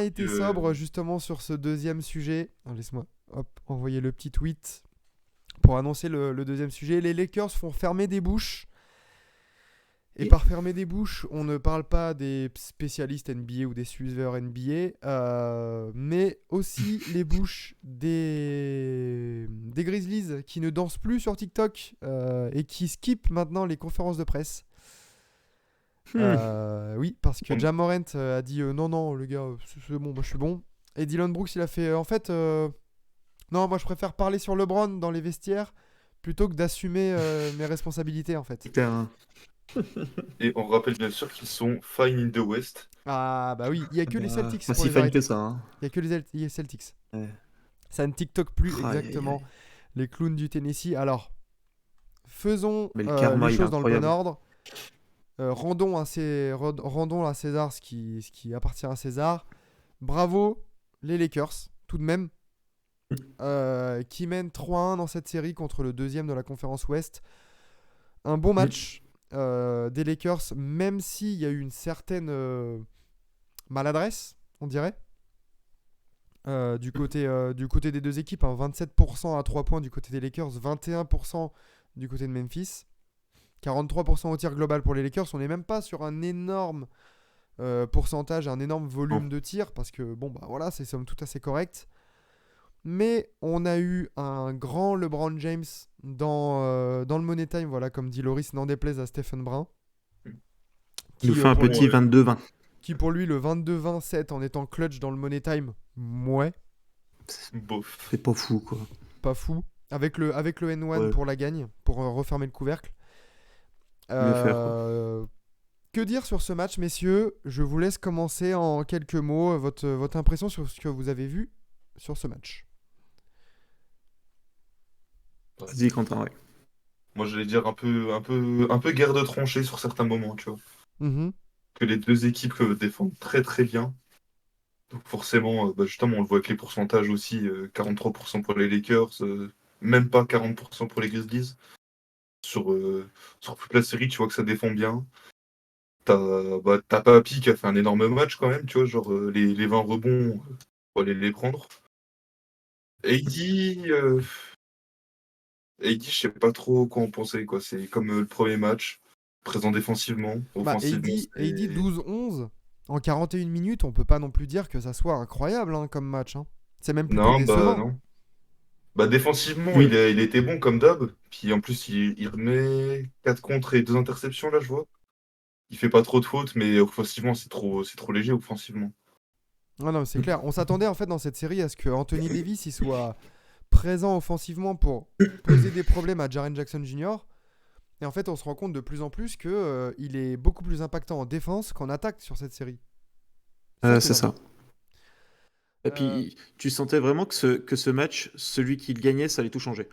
été sobre justement sur ce deuxième sujet. Alors, laisse-moi envoyer le petit tweet pour annoncer le deuxième sujet. Les Lakers font fermer des bouches. Et par fermer des bouches, on ne parle pas des spécialistes NBA ou des suiveurs NBA, mais aussi les bouches des Grizzlies qui ne dansent plus sur TikTok et qui skippent maintenant les conférences de presse. Oui, parce que Ja Morant a dit non, le gars, c'est bon, moi je suis bon. Et Dylan Brooks, il a fait en fait, non, moi je préfère parler sur LeBron dans les vestiaires plutôt que d'assumer mes responsabilités en fait. Et on rappelle bien sûr qu'ils sont fine in the West. Ah bah oui, il y a que les Celtics Pas pour si les fan que arrêter. ça. Hein. Il y a que les Celtics. Ouais. Ça ne TikTok plus Aïe, aïe, exactement aïe. les clowns du Tennessee. Alors, faisons Mais le karma, les il est choses dans le bon incroyable. ordre. Rendons à César ce qui appartient à César. Bravo les Lakers, tout de même, qui mènent 3-1 dans cette série contre le deuxième de la conférence Ouest. Un bon match des Lakers, même s'il y a eu une certaine maladresse, on dirait. Du côté des deux équipes, hein, 27% à 3 points du côté des Lakers, 21% du côté de Memphis, 43% au tir global pour les Lakers. On n'est même pas sur un énorme pourcentage, un énorme volume de tir, parce que bon, bah voilà, c'est somme toute assez correct. Mais on a eu un grand LeBron James dans le Money Time, voilà, comme dit Loris, n'en déplaise à Stephen Brun. Il nous fait un petit 22-20. Qui pour lui, le 22-27 en étant clutch dans le Money Time, ouais. Bof. C'est pas fou, quoi. Pas fou. Avec le N1 pour la gagne, pour refermer le couvercle. Mieux faire, Que dire sur ce match, messieurs? Je vous laisse commencer en quelques mots votre impression sur ce que vous avez vu sur ce match. Vas-y, Quentin, ouais. Moi, j'allais dire un peu guerre de tranchées sur certains moments, tu vois. Mm-hmm. Que les deux équipes défendent très très bien. Donc forcément, justement, on le voit avec les pourcentages aussi, 43% pour les Lakers, même pas 40% pour les Grizzlies. Sur toute la série, tu vois que ça défend bien. T'as Papi qui a fait un énorme match quand même, tu vois, genre les 20 rebonds, faut aller les prendre. AD, je sais pas trop quoi en penser, quoi. C'est comme le premier match, présent défensivement, Bah, offensivement. AD 12-11 en 41 minutes, on peut pas non plus dire que ça soit incroyable comme match. Hein. C'est même plutôt Non, décevant. non. Bah défensivement, Oui. il était bon comme d'hab. Puis en plus, il remet 4 contres et 2 interceptions, là, je vois. Il fait pas trop de fautes, mais offensivement, c'est trop léger offensivement. Ah non, c'est clair. On s'attendait en fait dans cette série à ce que Anthony Davis il soit présent offensivement pour poser des problèmes à Jaren Jackson Jr. Et en fait, on se rend compte de plus en plus que il est beaucoup plus impactant en défense qu'en attaque sur cette série. C'est ça. Et puis, tu sentais vraiment que ce match, celui qui le gagnait, ça allait tout changer.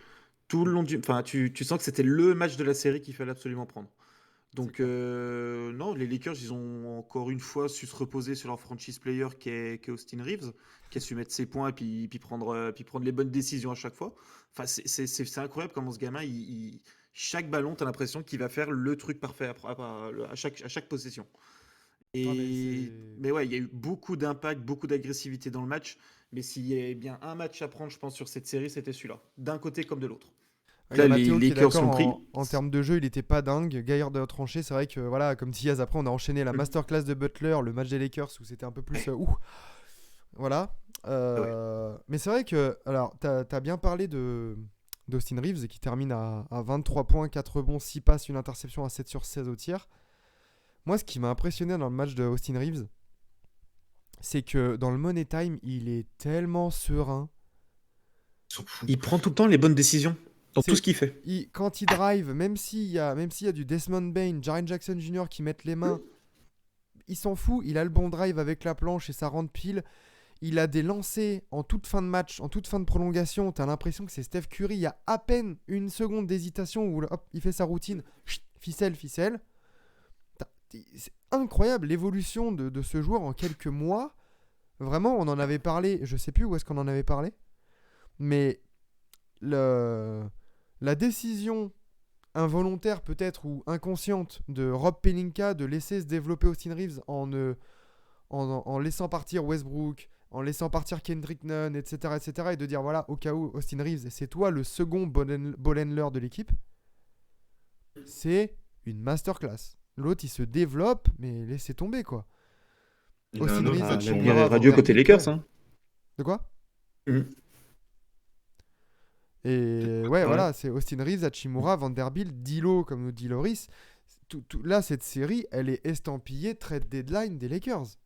Tout le long du... Enfin, tu sens que c'était le match de la série qu'il fallait absolument prendre. Donc, non, les Lakers, ils ont encore une fois su se reposer sur leur franchise player qui est Austin Reeves, qui a su mettre ses points et puis prendre les bonnes décisions à chaque fois. Enfin, c'est incroyable comment ce gamin, chaque ballon, tu as l'impression qu'il va faire le truc parfait à chaque possession. Mais ouais, il y a eu beaucoup d'impact, beaucoup d'agressivité dans le match. Mais s'il y avait bien un match à prendre, je pense, sur cette série, c'était celui-là. D'un côté comme de l'autre. Il y a Là, Mathéo les qui est Lakers d'accord l'ont pris. en termes de jeu, il était pas dingue. Gaillard de la tranchée, c'est vrai que voilà, comme Diaz, après on a enchaîné la masterclass de Butler, le match des Lakers où c'était un peu plus voilà. Mais c'est vrai que alors t'as bien parlé d'Austin Reeves qui termine à 23 points, 4 rebonds, 6 passes, une interception à 7 sur 16 au tir. Moi, ce qui m'a impressionné dans le match de Austin Reeves, c'est que dans le Money Time, il est tellement serein. Il prend tout le temps les bonnes décisions dans tout ce qu'il fait. Quand il drive, même s'il y a du Desmond Bain, Jaren Jackson Jr. qui mettent les mains, il s'en fout. Il a le bon drive avec la planche et ça rentre pile. Il a des lancers en toute fin de match, en toute fin de prolongation. T'as l'impression que c'est Steph Curry. Il y a à peine une seconde d'hésitation où hop, il fait sa routine. Ficelle. C'est incroyable l'évolution de ce joueur en quelques mois. Vraiment, on en avait parlé. Je sais plus où est-ce qu'on en avait parlé. Mais la décision involontaire peut-être ou inconsciente de Rob Pelinka de laisser se développer Austin Reeves en en laissant partir Westbrook, en laissant partir Kendrick Nunn, etc., et de dire voilà, au cas où Austin Reeves, c'est toi le second ball handler de l'équipe, c'est une masterclass. L'autre, il se développe, mais laissez tomber, quoi. Il a Austin un autre Reeves, Ah, action. l'avenir est Hachimura, radieux côté Vanderbilt, Lakers. ouais. Hein. De quoi Mhm. Et ouais, Ouais. voilà, c'est Austin Reeves, Hachimura, Vanderbilt, D'Lo, comme nous dit Loris. Là, cette série, elle est estampillée trade deadline des Lakers.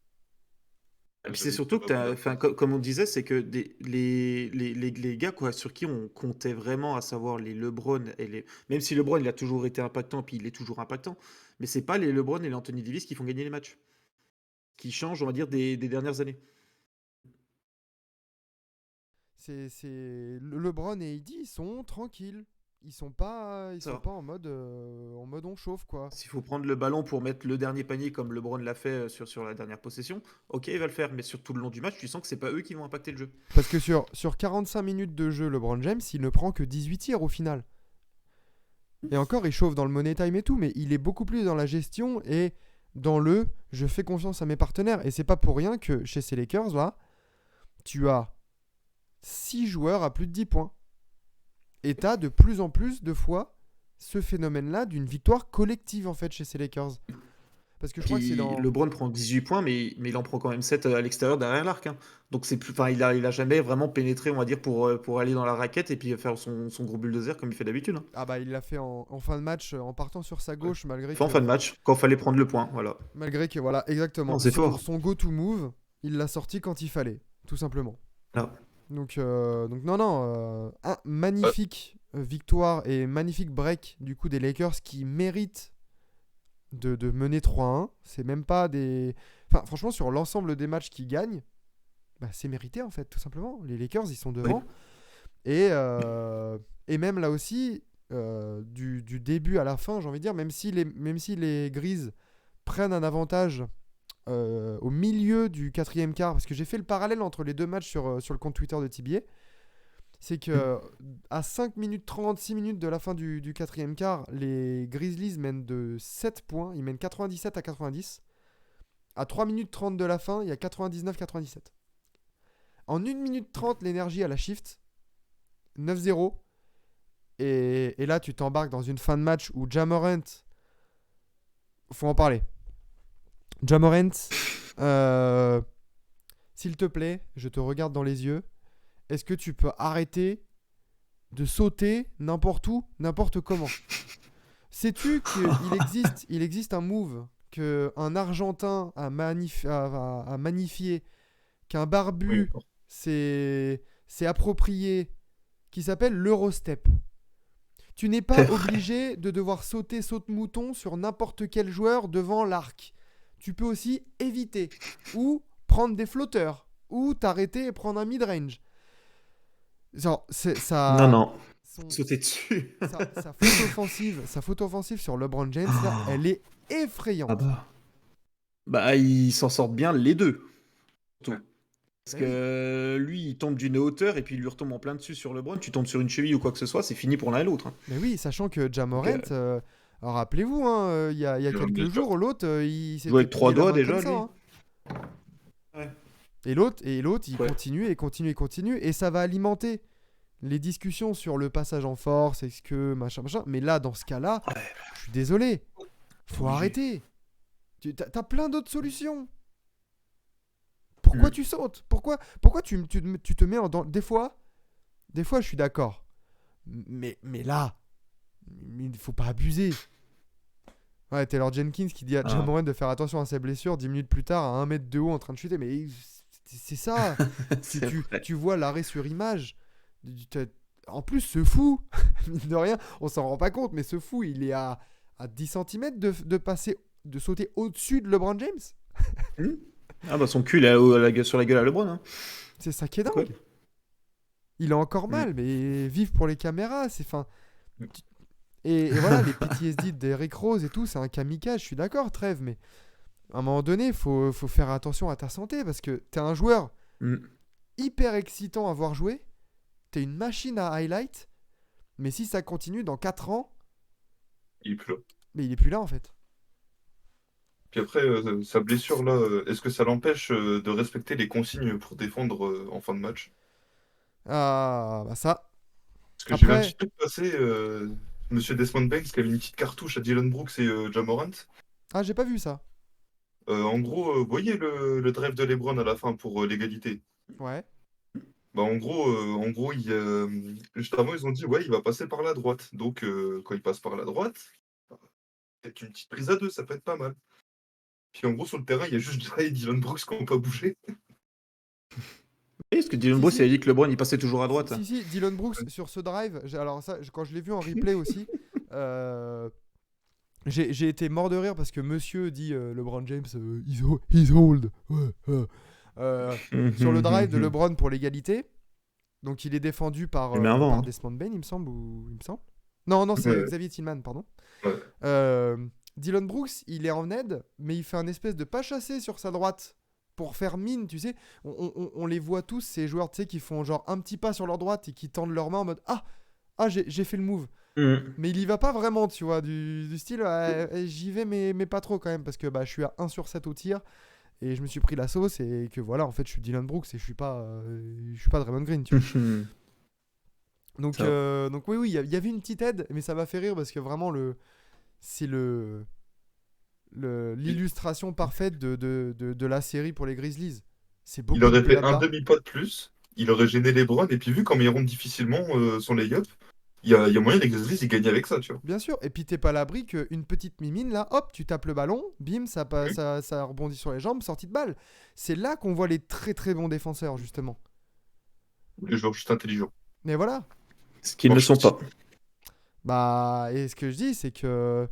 Et puis c'est surtout que, comme on disait, c'est que les gars quoi, sur qui on comptait vraiment, à savoir les LeBron, même si LeBron il a toujours été impactant, puis il est toujours impactant, mais c'est pas les LeBron et les Anthony Davis qui font gagner les matchs, qui changent, on va dire, des dernières années. LeBron et AD, ils sont tranquilles. Ils sont pas Ça. en mode on chauffe, quoi. S'il faut prendre le ballon pour mettre le dernier panier comme LeBron l'a fait sur la dernière possession, ok, il va le faire, mais sur tout le long du match, tu sens que c'est pas eux qui vont impacter le jeu. Parce que sur 45 minutes de jeu, LeBron James, il ne prend que 18 tirs au final. Et encore, il chauffe dans le money time et tout, mais il est beaucoup plus dans la gestion et dans je fais confiance à mes partenaires. Et c'est pas pour rien que chez ces Lakers, là, tu as 6 joueurs à plus de 10 points. Et tu as de plus en plus de fois ce phénomène-là d'une victoire collective, en fait, chez ces Lakers. Parce que je crois que c'est Puis dans... LeBron prend 18 points, mais il en prend quand même 7 à l'extérieur derrière l'arc. Hein. Donc c'est plus, enfin, il a jamais vraiment pénétré, on va dire, pour aller dans la raquette et puis faire son gros bulldozer comme il fait d'habitude. Hein. Ah bah il l'a fait en fin de match en partant sur sa gauche malgré Enfin, en que fin de match, quand il fallait prendre le point, voilà. voilà exactement Non, c'est fort. son go to move il l'a sorti quand il fallait tout simplement. Ah. Donc non magnifique victoire et magnifique break du coup des Lakers qui méritent de mener 3-1. C'est même pas des enfin franchement sur l'ensemble des matchs qu'ils gagnent bah, c'est mérité en fait tout simplement. Les Lakers ils sont devant. Oui. Et même là aussi, du début à la fin, j'ai envie de dire, même si les Grises prennent un avantage au milieu du quatrième quart, parce que j'ai fait le parallèle entre les deux matchs sur le compte Twitter de TBA, c'est que à 5 minutes 30, 6 minutes de la fin du quatrième quart, les Grizzlies mènent de 7 points, ils mènent 97 à 90. À 3 minutes 30 de la fin, il y a 99-97. En 1 minute 30, l'énergie à la shift. 9-0. Et là, tu t'embarques dans une fin de match où Ja Morant... Faut en parler. Ja Morant, s'il te plaît, je te regarde dans les yeux. Est-ce que tu peux arrêter de sauter n'importe où, n'importe comment? Sais-tu qu'il existe un move qu'un Argentin a magnifié, qu'un barbu s'est approprié, qui s'appelle l'Eurostep. Tu n'es pas obligé de devoir sauter saute-mouton sur n'importe quel joueur devant l'arc. Tu peux aussi éviter ou prendre des flotteurs ou t'arrêter et prendre un mid-range. Genre, ça... Non. Sauter dessus. sa faute offensive sur LeBron James, là, elle est effrayante. Ah bah, ils s'en sortent bien les deux. Ouais. Parce que lui, il tombe d'une hauteur et puis il lui retombe en plein dessus sur LeBron. Tu tombes sur une cheville ou quoi que ce soit, c'est fini pour l'un et l'autre. Hein. Mais oui, sachant que Ja Morant, alors rappelez-vous, il y a quelques jours, l'autre, il s'est doit être 3 doigts déjà, ça, lui. hein. Ouais. Et l'autre, il continue, et ça va alimenter les discussions sur le passage en force, est-ce que machin. Mais là, dans ce cas-là, je suis désolé, faut arrêter. T'as plein d'autres solutions. Pourquoi tu sautes? Pourquoi tu te mets en danger? Des fois, je suis d'accord. Mais là, il faut pas abuser. Ouais, Taylor Jenkins qui dit à Ja Morant de faire attention à ses blessures 10 minutes plus tard à 1 mètre de haut en train de chuter. Mais c'est ça. tu vois l'arrêt sur image. En plus, ce fou, mine de rien, on s'en rend pas compte, mais ce fou, il est à 10 cm de sauter au-dessus de LeBron James. Ah bah son cul il est sur la gueule à LeBron. Hein. C'est ça qui est dingue. Quoi il a encore mal, mais vive pour les caméras. C'est fin. Et voilà, les PTSD d'Eric Rose et tout, c'est un kamikaze. Je suis d'accord, Trève, mais à un moment donné, faut faire attention à ta santé parce que t'es un joueur hyper excitant à voir jouer. T'es une machine à highlight. Mais si ça continue dans 4 ans, il est plus là. Mais il est plus là en fait. Puis après, sa blessure, là, est-ce que ça l'empêche de respecter les consignes pour défendre en fin de match? Ah, bah ça. Parce que j'ai vu un petit Après, truc passer, Monsieur Desmond Banks qui avait une petite cartouche à Dylan Brooks et Ja Morant. j'ai pas vu ça. En gros, vous voyez le drive de LeBron à la fin pour l'égalité. Ouais. Bah, en gros juste avant, ils ont dit, ouais, il va passer par la droite. Donc, quand il passe par la droite, peut-être une petite prise à deux, ça peut être pas mal. Puis en gros, sur le terrain, il y a juste Ja et Dylan Brooks qui n'ont pas bougé. Oui, parce que Dylan Si, Brooks, il a si. dit que LeBron, il passait toujours à droite. Si, Dylan Brooks sur ce drive, alors ça, quand je l'ai vu en replay aussi, j'ai été mort de rire parce que monsieur dit LeBron James, he's old. Ouais, sur le drive de LeBron pour l'égalité, donc il est défendu Mais avant, par hein. Desmond Bain, il me semble, ou il me semble. Non, c'est Ouais, Xavier Tillman, pardon. ouais. Dylan Brooks, il est en aide, mais il fait un espèce de pas chassé sur sa droite pour faire mine, tu sais. On les voit tous, ces joueurs, tu sais, qui font genre un petit pas sur leur droite et qui tendent leurs mains en mode j'ai fait le move. Mhm. Mais il y va pas vraiment, tu vois, du style j'y vais, mais pas trop quand même, parce que je suis à 1 sur 7 au tir et je me suis pris la sauce et que voilà, en fait, je suis Dylan Brooks et je suis pas Draymond Green, tu vois. Donc, Ça. donc oui, il y avait une petite aide, mais ça m'a fait rire parce que vraiment, c'est l'illustration parfaite de la série pour les Grizzlies. C'est Il beaucoup de aurait fait un blabla. demi-pas de plus, il aurait gêné LeBron, et puis vu comme il rentre difficilement son lay-up, il y a moyen que les Grizzlies ils gagnent avec ça, tu vois. Bien sûr, et puis t'es pas à l'abri qu'une petite mimine, là, hop, tu tapes le ballon, bim, Mhm. ça rebondit sur les jambes, sortie de balle. C'est là qu'on voit les très très bons défenseurs, justement. Les joueurs juste intelligents. Mais voilà. Ce qu'ils Bon, ne je sont suis pas. Et ce que je dis, c'est que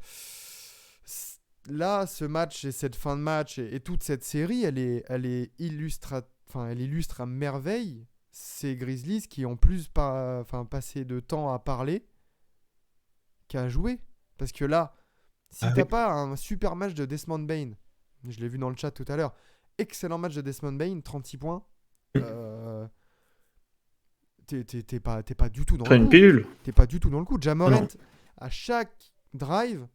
là, ce match et cette fin de match et toute cette série, elle illustre à merveille ces Grizzlies qui ont passé de temps à parler qu'à jouer. Parce que là, si Ah t'as oui. pas un super match de Desmond Bain, je l'ai vu dans le chat tout à l'heure, excellent match de Desmond Bain, 36 points, euh, t'es pas du tout dans le Après une coup. pilule. T'es pas du tout dans le coup. Ja Morant, Non. à chaque drive,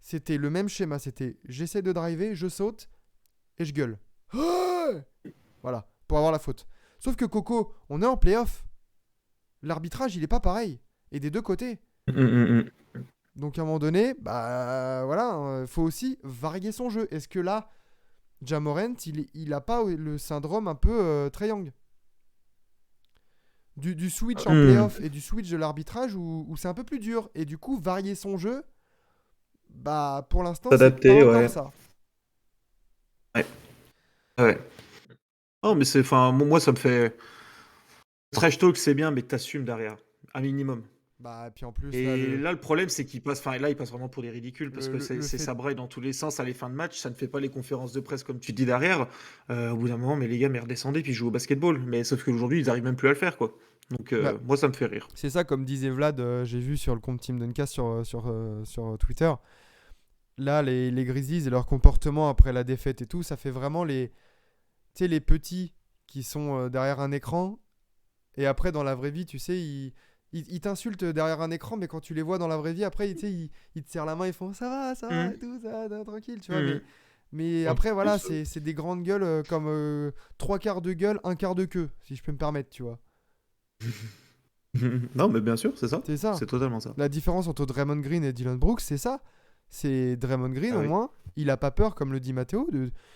c'était le même schéma. C'était j'essaie de driver, je saute et je gueule. Voilà, pour avoir la faute. Sauf que Coco, on est en playoff. L'arbitrage, il est pas pareil. Et des deux côtés. Mhm. Donc à un moment donné, voilà, faut aussi varier son jeu. Est-ce que là, Ja Morant, il a pas le syndrome un peu Trae Young du switch en Mhm. playoff et du switch de l'arbitrage où c'est un peu plus dur. Et du coup, varier son jeu, pour l'instant, c'est pas S'adapter, encore ouais. ça. Ouais. Ouais. Non, mais c'est, enfin, moi, ça me fait. Trash talk, c'est bien, mais t'assumes derrière. Un minimum. Puis en plus, là, Et là, le problème, c'est qu'il passe, enfin, là, il passe vraiment pour des ridicules parce que le c'est fait. ça braille dans tous les sens à les fins de match. Ça ne fait pas les conférences de presse comme tu dis derrière. Au bout d'un moment, mais les gars, mais redescendez puis jouez au basketball. Mais sauf qu'aujourd'hui, ils arrivent même plus à le faire, quoi. Donc, Bah, moi, ça me fait rire. c'est ça, comme disait Vlad, j'ai vu sur le compte Team Duncast sur Twitter. Là, les Grizzlies et leur comportement après la défaite et tout, ça fait vraiment tu sais, les petits qui sont derrière un écran. Et après, dans la vraie vie, tu sais, ils t'insultent derrière un écran, mais quand tu les vois dans la vraie vie, après, tu sais, ils te serrent la main, ils font ça va, et Mhm. tout, ça va, tranquille, tu vois. Mhm. Mais Ouais, après, voilà, plus, c'est des grandes gueules comme 3 quarts de gueule, 1 quart de queue, si je peux me permettre, tu vois. Non, mais bien sûr, c'est ça. C'est ça. C'est totalement ça. La différence entre Draymond Green et Dylan Brooks, c'est ça. C'est Draymond Green, Ah au oui. moins, il a pas peur, comme le dit Matteo,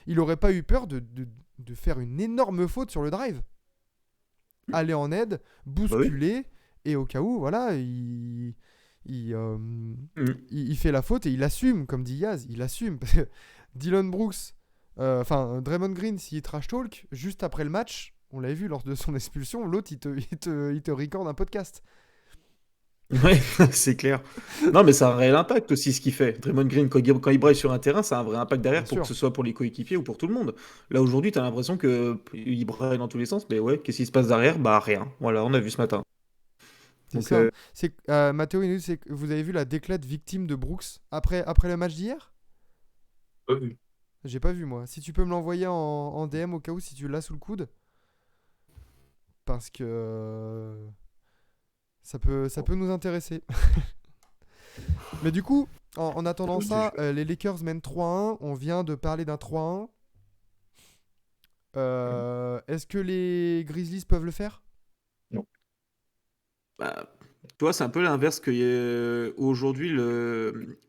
il aurait pas eu peur de faire une énorme faute sur le drive. Aller en aide, Bah oui. bousculer, et au cas où, voilà, il, euh, Mhm. il fait la faute et il assume, comme dit Yaz, il assume. Parce que Dylan Brooks, Draymond Green, s'il trash talk, juste après le match, on l'avait vu lors de son expulsion, l'autre, il te recorde un podcast. Ouais, c'est clair. Non, mais ça a un réel impact aussi ce qu'il fait. Draymond Green, quand il braille sur un terrain, ça a un vrai impact Bien derrière pour que sûr, ce soit pour les coéquipiers ou pour tout le monde. Là, aujourd'hui, tu as l'impression que il braille dans tous les sens, mais ouais, qu'est-ce qui se passe derrière? Bah, rien. Voilà, on a vu ce matin. c'est Donc, ça. Matteo, il nous dit, vous avez vu la déclate victime de Brooks après le match d'hier. ouais. J'ai pas vu, moi. Si tu peux me l'envoyer en DM au cas où, si tu l'as sous le coude. Parce que ça peut nous intéresser. Mais du coup, En attendant ça, les Lakers mènent 3-1. On vient de parler d'un 3-1. Est-ce que les Grizzlies peuvent le faire? Bah, tu vois, c'est un peu l'inverse que aujourd'hui,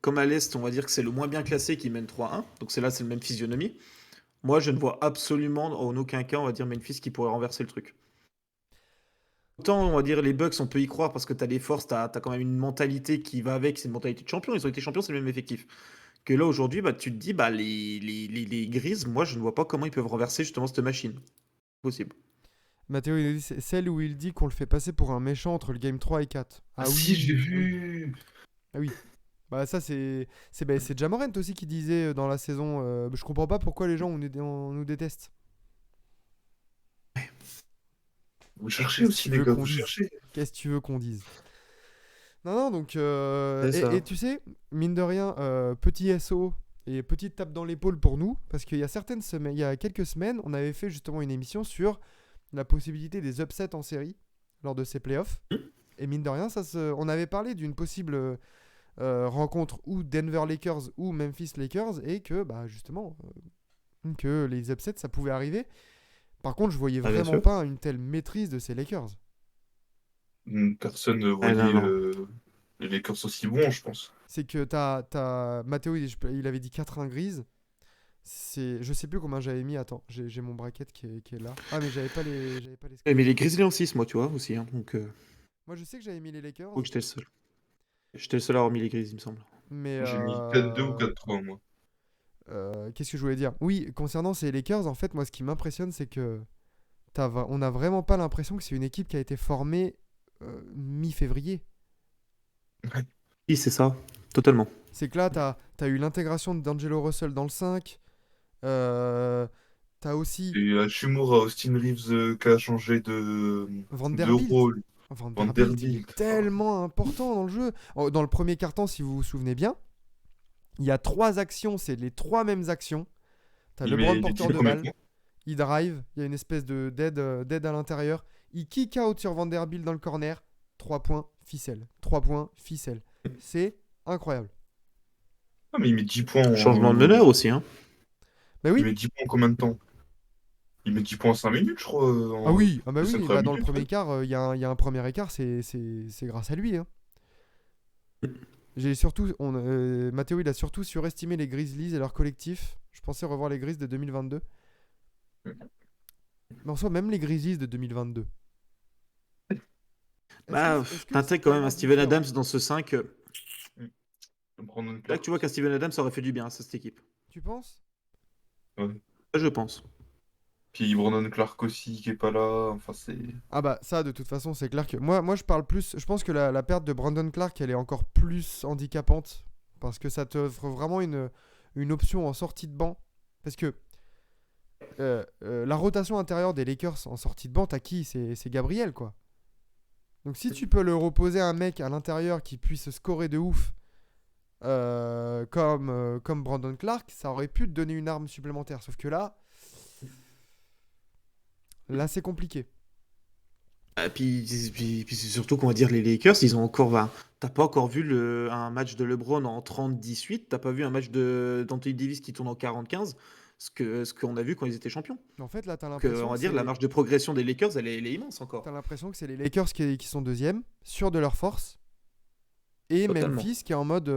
comme à l'Est, on va dire que c'est le moins bien classé qui mène 3-1. Donc c'est le même physionomie. Moi, je ne vois absolument en aucun cas, on va dire, Memphis qui pourrait renverser le truc. Autant, on va dire, les Bucks, on peut y croire parce que tu as les forces, tu as quand même une mentalité qui va avec, c'est une mentalité de champion. Ils ont été champions, c'est le même effectif. Que là, aujourd'hui, bah, tu te dis, bah, les Grizz, moi, je ne vois pas comment ils peuvent renverser justement cette machine. Possible. Mathéo, il dit, c'est celle où il dit qu'on le fait passer pour un méchant entre le game 3 et 4. Ah Ah si, oui, j'ai oui. vu. Ah oui. Bah ça c'est Ja Morant aussi qui disait dans la saison je comprends pas pourquoi les gens on nous détestent. Vous cherchez Qu'est-ce que aussi, tu les veux gars, qu'on vous dise? cherchez. Qu'est-ce que tu veux qu'on dise? Non donc C'est ça. et tu sais mine de rien petit SO et petite tape dans l'épaule pour nous parce qu'il y a certaines semaines il y a quelques semaines on avait fait justement une émission sur la possibilité des upsets en série lors de ces playoffs et mine de rien on avait parlé d'une possible rencontre ou Denver Lakers ou Memphis Lakers et que bah justement que les upsets ça pouvait arriver. Par contre, je voyais Ah, bien vraiment sûr. pas une telle maîtrise de ces Lakers. Personne ne Ah, non, voyait non. les Lakers aussi bons, je pense. C'est que t'as Mathéo, il avait dit 4-1 grises. Je sais plus combien j'avais mis. Attends, j'ai mon bracket qui est là. Ah, mais j'avais pas les scores. Mais les Grizzlies en 6, moi, tu vois, aussi. Hein, donc, Moi, je sais que j'avais mis les Lakers, donc j'étais le seul. J'étais le seul à avoir mis les Grizzlies, il me semble. mais J'ai mis 4-2 ou 4-3, moi. qu'est-ce que je voulais dire? Oui, concernant ces Lakers, en fait, moi, ce qui m'impressionne, c'est que on a vraiment pas l'impression que c'est une équipe qui a été formée mi-février. Ouais. Oui, c'est ça. Totalement. C'est que là, t'as eu l'intégration d'Angelo Russell dans le 5. T'as aussi Et Hachimura, Austin Reeves qui a changé de Vanderbilt. rôle. Vanderbilt, il est Vanderbilt. tellement important dans le jeu. Dans le premier quart-temps, si vous vous souvenez bien, il y a 3 actions, c'est les 3 mêmes actions. T'as Il LeBron met les 10 porteur de premiers balle, points. il drive, il y a une espèce de dead à l'intérieur. Il kick out sur Vanderbilt dans le corner. 3 points, ficelle. 3 points, ficelle. C'est incroyable. Ah, mais il met 10 points Changement de en... meneur aussi, hein. Bah Il oui. met 10 points en combien de temps? Il met 10 points en 5 minutes, je crois. Ah oui, ah bah C'est oui. première Bah dans le minute, premier ouais. quart, il y a un premier écart, c'est grâce à lui. Hein. J'ai surtout, Mathéo, il a surtout surestimé les Grizzlies et leur collectif. Je pensais revoir les Grizzlies de 2022. Mais en soi, même les Grizzlies de 2022. Bah, Est-ce que c'est t'intègres quand même tellement un Steven différent? Adams dans ce 5. Brandon Là que Clark tu vois qu'un aussi. Steven Adams, ça aurait fait du bien à cette équipe. Tu penses? Ouais. Ça, je pense. Puis Brandon Clark aussi qui est pas là. Enfin, c'est. Ah bah ça, de toute façon, c'est clair que... Moi, je parle plus... Je pense que la perte de Brandon Clark, elle est encore plus handicapante. Parce que ça t'offre vraiment une option en sortie de banc. Parce que la rotation intérieure des Lakers en sortie de banc, t'as qui? C'est Gabriel, quoi. Donc si tu peux le reposer à un mec à l'intérieur qui puisse scorer de ouf, comme Brandon Clark, ça aurait pu te donner une arme supplémentaire. Sauf que là c'est compliqué. Et puis c'est surtout qu'on va dire les Lakers, ils ont encore. T'as pas encore vu un match de LeBron en 30-18, t'as pas vu un match d'Anthony Davis qui tourne en 40-15, ce qu'on a vu quand ils étaient champions. En fait, là, t'as Donc, l'impression on que va dire la marge de progression des Lakers, elle est immense encore. c'est les Lakers qui sont deuxièmes, sûrs de leur force, et Totalement. Memphis qui est en mode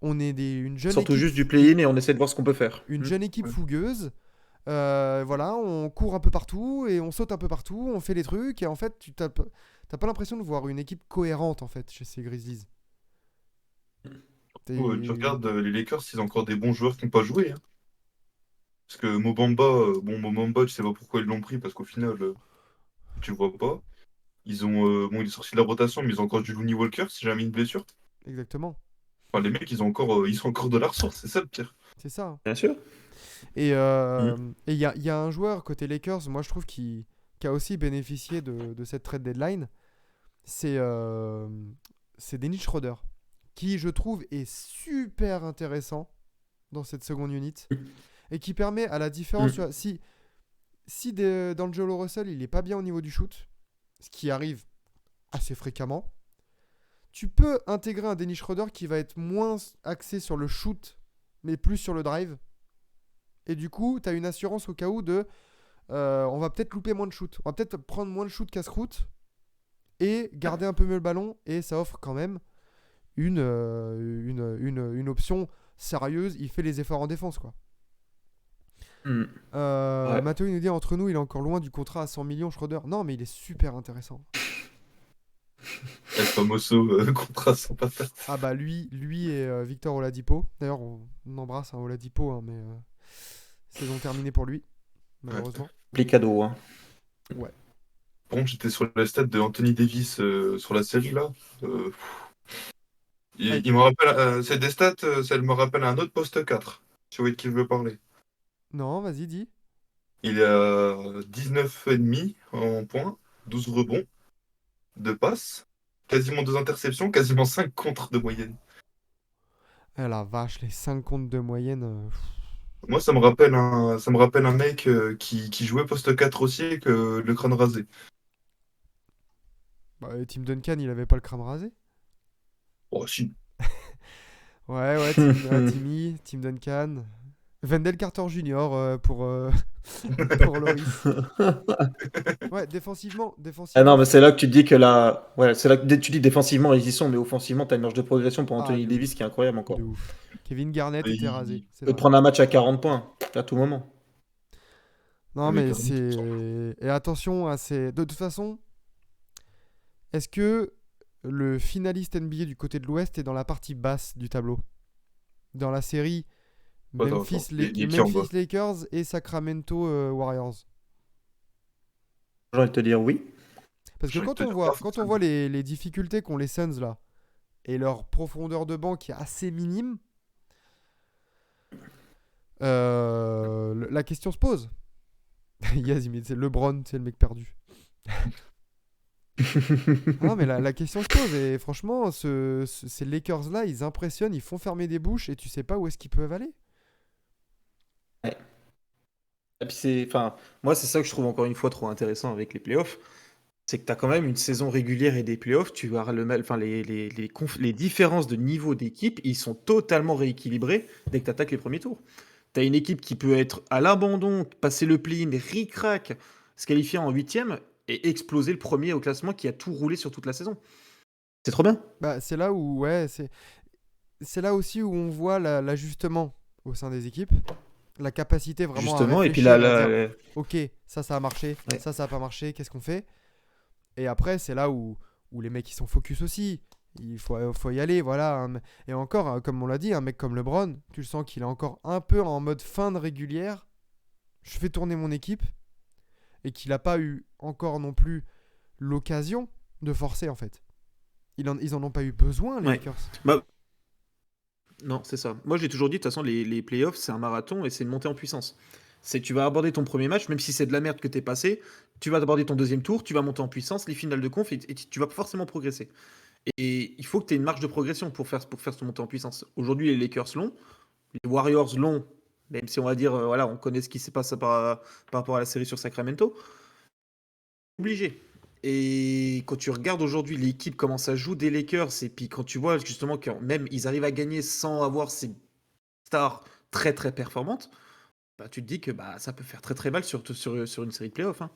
on est une jeune Surtout équipe, juste du play-in et on essaie de voir ce qu'on peut faire. une jeune équipe Ouais. fougueuse. Voilà, on court un peu partout et on saute un peu partout, on fait des trucs et en fait, t'as pas l'impression de voir une équipe cohérente en fait chez ces Grizzlies. Tu regardes les Lakers, ils ont encore des bons joueurs qui n'ont pas joué, hein. Parce que Mobamba, tu sais pas pourquoi ils l'ont pris, parce qu'au final, tu le vois pas. Il est sorti de la rotation, mais ils ont encore du Looney Walker, si jamais une blessure. Exactement, Enfin, les mecs, ils sont encore de la ressource, c'est ça le pire. c'est ça. Hein. Bien sûr. Et Mhm. il y a un joueur côté Lakers, moi je trouve, qui a aussi bénéficié de cette trade deadline. C'est Dennis Schroeder, qui je trouve est super intéressant dans cette seconde unit et qui permet à la différence, tu vois, si D'Angelo Russell il est pas bien au niveau du shoot, ce qui arrive assez fréquemment, tu peux intégrer un Dennis Schroeder qui va être moins axé sur le shoot, mais plus sur le drive. Et du coup, tu as une assurance au cas où de on va peut-être louper moins de shoot. On va peut-être prendre moins de shoot casse-croûte et garder un peu mieux le ballon. Et ça offre quand même une option sérieuse. Il fait les efforts en défense, quoi. Ouais. Mathieu nous dit entre nous, il est encore loin du contrat à 100 millions Schroeder. Non, mais il est super intéressant. El famoso contrat sans patate. Ah bah lui et Victor Oladipo. D'ailleurs, on embrasse Oladipo, hein, mais saison terminée pour lui, malheureusement. Les cadeaux, hein. Bon, j'étais sur les stats de Anthony Davis sur la série là. Il me rappelle, c'est des stats, ça me rappelle un autre poste 4. Si vous voyez de qui je veux parler. Non, vas-y, dis. Il est à 19,5 en points, 12 rebonds, 2 passes, quasiment 2 interceptions, quasiment 5 contres de moyenne. Eh la vache, les 5 comptes de moyenne. Moi, ça me rappelle un mec qui jouait poste 4 aussi et que le crâne rasé. Tim Duncan, il avait pas le crâne rasé. Oh, si. Ouais, Timmy, Tim Duncan. Wendell Carter Jr. Pour Loris. Ouais, défensivement. Ah non, mais c'est là que tu te dis que c'est là que tu dis défensivement ils y sont, mais offensivement t'as une marge de progression pour Anthony de Davis ouf. qui est incroyable encore. De ouf. Kevin Garnett était rasé. Il C'est peut vrai. prendre un match à 40 points à tout moment. Non, Avec mais un c'est. Et attention à ces. De toute façon, est-ce que le finaliste NBA du côté de l'Ouest est dans la partie basse du tableau? Dans la série Memphis, Il est qui en bas? Lakers et Sacramento Warriors. J'ai envie de te dire oui. Parce que J'ai quand envie on de te dire pas voit, les difficultés qu'ont les Suns là, et leur profondeur de banc qui est assez minime, la question se pose. Yaz, c'est LeBron, c'est le mec perdu. Non, mais la question se pose. Et franchement, ces Lakers là, ils impressionnent, ils font fermer des bouches et tu sais pas où est-ce qu'ils peuvent aller. Et puis moi c'est ça que je trouve encore une fois trop intéressant avec les playoffs, c'est que tu as quand même une saison régulière et des playoffs, tu vois les différences de niveau d'équipe, ils sont totalement rééquilibrés dès que tu attaques les premiers tours. Tu as une équipe qui peut être à l'abandon, passer le play-in, ric-rac, se qualifier en huitième et exploser le premier au classement qui a tout roulé sur toute la saison. C'est trop bien. Bah, c'est là où, ouais, c'est là aussi où on voit l'ajustement au sein des équipes. La capacité vraiment Justement, à et puis réfléchir et à dire ok, ça a marché, Ouais. ça a pas marché, qu'est-ce qu'on fait? Et après, c'est là où les mecs ils sont focus aussi. Il faut y aller, voilà. Et encore, comme on l'a dit, un mec comme LeBron, tu le sens qu'il est encore un peu en mode fin de régulière. Je fais tourner mon équipe. Et qu'il n'a pas eu encore non plus l'occasion de forcer en fait. Ils en ont pas eu besoin, les Ouais. Lakers. Bah, non, c'est ça. Moi, j'ai toujours dit, de toute façon, les playoffs, c'est un marathon et c'est une montée en puissance. C'est tu vas aborder ton premier match, même si c'est de la merde que t'es passé, tu vas aborder ton deuxième tour, tu vas monter en puissance, les finales de conf, et tu vas forcément progresser. Et il faut que tu aies une marge de progression pour faire cette montée en puissance. Aujourd'hui, les Lakers l'ont, les Warriors l'ont, même si on va dire, voilà, on connaît ce qui s'est passé par rapport à la série sur Sacramento. Obligé. Et quand tu regardes aujourd'hui l'équipe, comment ça joue des Lakers, et puis quand tu vois justement que même ils arrivent à gagner sans avoir ces stars très très performantes, bah, tu te dis que bah, ça peut faire très très mal surtout sur une série de playoffs, hein.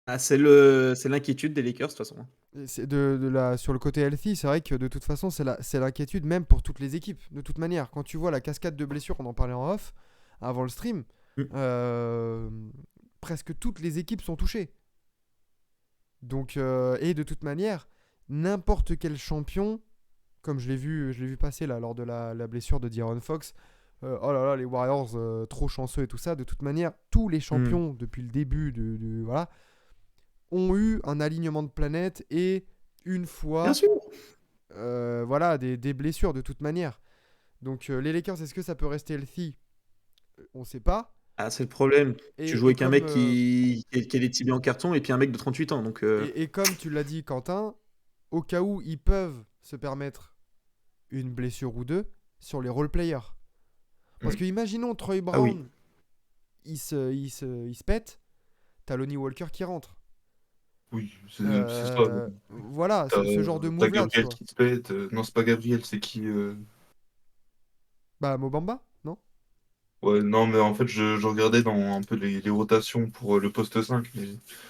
Ah, c'est l'inquiétude des Lakers de toute façon, hein. Et sur le côté healthy, c'est vrai que de toute façon, c'est l'inquiétude même pour toutes les équipes. De toute manière, quand tu vois la cascade de blessures, on en parlait en off, avant le stream, presque toutes les équipes sont touchées. Donc, et de toute manière, n'importe quel champion, comme je l'ai vu passer là, lors de la blessure de De'Aaron Fox, oh là là, les Warriors, trop chanceux et tout ça. De toute manière, tous les champions, depuis le début, voilà, ont eu un alignement de planètes et une fois, Bien sûr. voilà, des blessures de toute manière. Donc, les Lakers, est-ce que ça peut rester healthy? On ne sait pas. Ah, c'est le problème. Tu joues Et avec un comme, mec qui a des tibias en carton et puis un mec de 38 ans. Donc, et comme tu l'as dit, Quentin, au cas où ils peuvent se permettre une blessure ou deux sur les role players. Parce que imaginons Troy Brown, Ah oui. il se pète, t'as Lonnie Walker qui rentre. Oui, c'est ça. Voilà, T'as ce genre de t'as move-là, tu Gabriel vois. qui se pète. Non, c'est pas Gabriel, c'est qui Bah, Mobamba, non? Ouais, non, mais en fait, je regardais dans un peu les rotations pour le poste 5. Mais...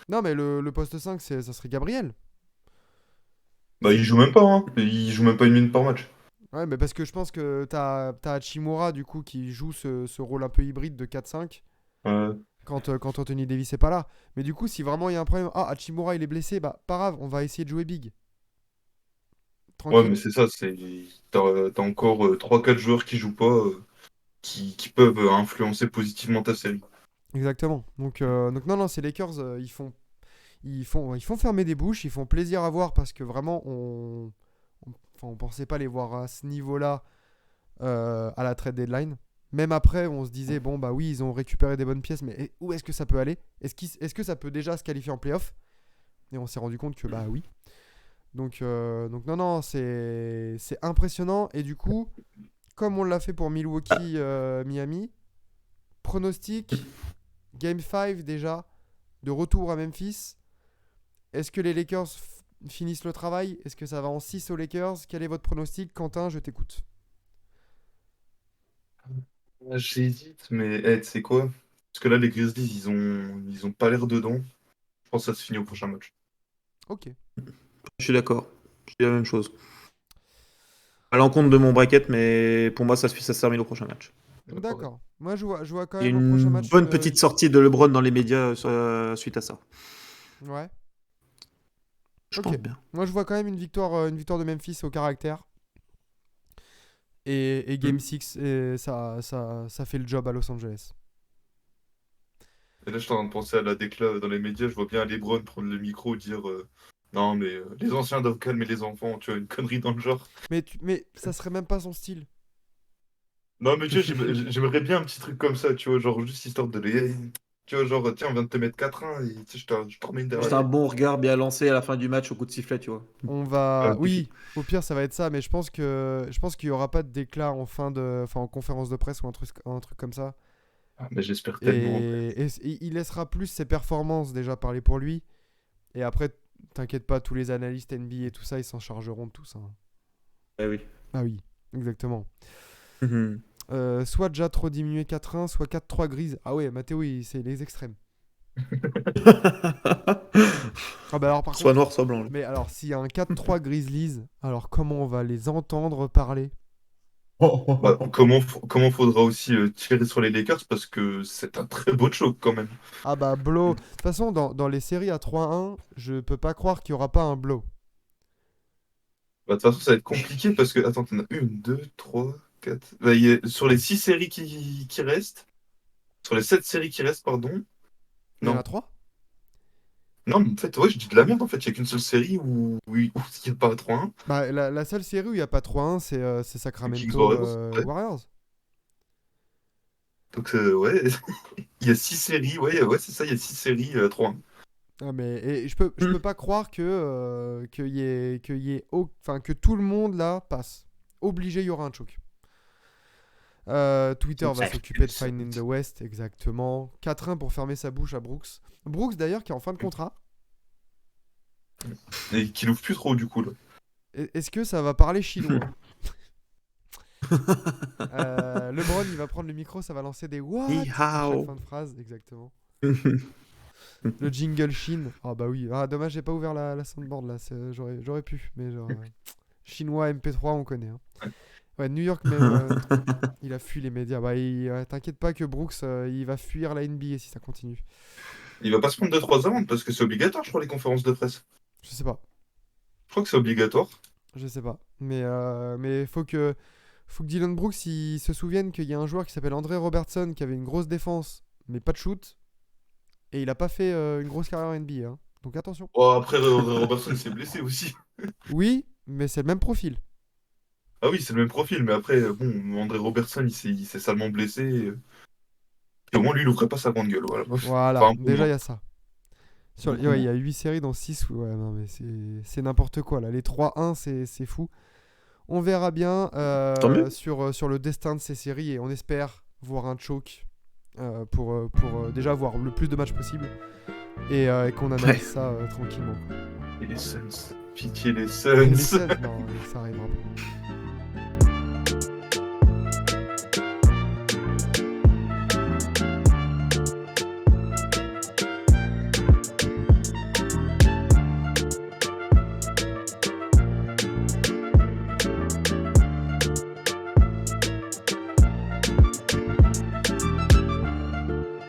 Non, mais le poste 5, ça serait Gabriel. Bah, il joue même pas, hein. Il joue même pas une minute par match. Ouais, mais parce que je pense que t'as Hachimura, du coup, qui joue ce rôle un peu hybride de 4-5 Ouais, quand Anthony Davis est pas là. Mais du coup, si vraiment il y a un problème, ah, Hachimura il est blessé, bah, pas grave, on va essayer de jouer big. ouais, mais Tranquille. c'est ça. T'as encore 3-4 joueurs qui jouent pas, qui peuvent influencer positivement ta série. Exactement. Donc non, non, ces Lakers, ils font fermer des bouches, ils font plaisir à voir parce que vraiment, enfin, on pensait pas les voir à ce niveau-là à la trade deadline. Même après, on se disait, bon, bah oui, ils ont récupéré des bonnes pièces, mais où est-ce que ça peut aller? Est-ce que ça peut déjà se qualifier en playoff? Et on s'est rendu compte que, bah oui. Donc non, non, c'est impressionnant. Et du coup, comme on l'a fait pour Milwaukee, Miami, pronostic, Game 5 déjà, de retour à Memphis. Est-ce que les Lakers finissent le travail? Est-ce que ça va en 6 aux Lakers? Quel est votre pronostic? Quentin, je t'écoute. J'hésite, mais tu sais quoi? Parce que là, les Grizzlies, ils ont pas l'air dedans. Je pense que ça se finit au prochain match. Ok. Je suis d'accord. Je dis la même chose. À l'encontre de mon bracket, mais pour moi, ça se termine au prochain match. Ouais, pareil. D'accord. Moi, je vois quand Il y a même au prochain une match bonne petite sortie de LeBron dans les médias suite à ça. Ouais. Je Ok. pense bien. Moi, je vois quand même une victoire de Memphis au caractère. Et Game Mm. 6, et ça fait le job à Los Angeles. Et là, je suis en train de penser à la décla dans les médias. Je vois bien LeBron prendre le micro et dire non, mais les anciens doivent calmer les enfants. Tu vois, une connerie dans le genre. Mais ça serait même pas son style. Non, mais tu vois, j'aimerais bien un petit truc comme ça. Tu vois, genre juste histoire de les. Tu vois, genre, tiens, on vient de te mettre 4-1 et tu sais, je te remets une Juste un derrière. bon regard bien lancé à la fin du match au coup de sifflet, tu vois. On va. Ok. Oui, au pire, ça va être ça, mais je pense qu'il y aura pas de déclat enfin, en conférence de presse ou un truc comme ça. Ah, mais j'espère tellement. Et il laissera plus ses performances déjà parler pour lui. Et après, t'inquiète pas, tous les analystes NBA et tout ça, ils s'en chargeront de tout ça. Eh oui. Ah oui, exactement. Mhm. Soit déjà trop diminué 4-1, soit 4-3 grise. Ah ouais, Mathéo, c'est les extrêmes. Ah bah alors par Soit contre, noir, soit blanc. Là. mais alors s'il y a un 4-3 Grizzlies, alors comment on va les entendre parler? Bah, comment faudra aussi tirer sur les Lakers parce que c'est un très beau choc quand même. Ah bah blow. De toute façon, dans les séries à 3-1, je peux pas croire qu'il y aura pas un blow. Bah, de toute façon, ça va être compliqué parce que, attends, t'en as une, deux, trois, quatre. Bah, sur les 6 séries qui restent, sur les 7 séries qui restent, pardon. Il y en a Non, 3? non, mais en fait, ouais, je dis de la merde. En fait, il n'y a qu'une seule série où il n'y a pas 3-1. Bah la seule série où il y a pas 3-1, c'est Les Kings Sacramento Warriors. Ouais. Warriors. Donc, ouais, il y a 6 séries. Ouais, ouais, c'est ça, il y a 6 séries 3-1. Ah mais et je peux pas croire enfin que tout le monde là passe. Obligé, il y aura un choke. Twitter va s'occuper de Find in the West, exactement. 4-1 pour fermer sa bouche à Brooks. Brooks d'ailleurs qui est en fin de contrat. Et qui l'ouvre plus trop, du coup, là. Est-ce que ça va parler chinois? LeBron il va prendre le micro, ça va lancer des what Ni à chaque hao. fin de phrase, exactement. Le jingle Chine. Ah bah oui. Ah dommage j'ai pas ouvert la soundboard là. J'aurais pu, mais genre chinois MP3 on connaît. Hein. Ouais New York même. Il a fui les médias. Bah, t'inquiète pas que Brooks, il va fuir la NBA si ça continue. Il va pas se prendre 2-3 amendes parce que c'est obligatoire, je crois, les conférences de presse. Je sais pas. Je crois que c'est obligatoire. Je sais pas. Mais faut que Dylan Brooks il se souvienne qu'il y a un joueur qui s'appelle André Robertson qui avait une grosse défense, mais pas de shoot. Et il a pas fait une grosse carrière en NBA. Hein. Donc attention. Oh, après, Robertson s'est blessé aussi. Oui, mais c'est le même profil. Ah oui, c'est le même profil, mais après, bon, André Robertson, il s'est salement blessé. Et au moins, lui, il ouvrait pas sa grande gueule. Voilà. Voilà, Enfin, un peu déjà il moins. y a ça. Beaucoup Il y moins. a 8 séries dans 6. Ouais, non, mais c'est n'importe quoi là. Les 3-1, c'est fou. On verra bien Tant mieux. sur le destin de ces séries et on espère voir un choke pour déjà avoir le plus de matchs possible et qu'on analyse ça tranquillement. Et les Suns. Pitié les Et les Suns. Suns, non, ça arrivera pas.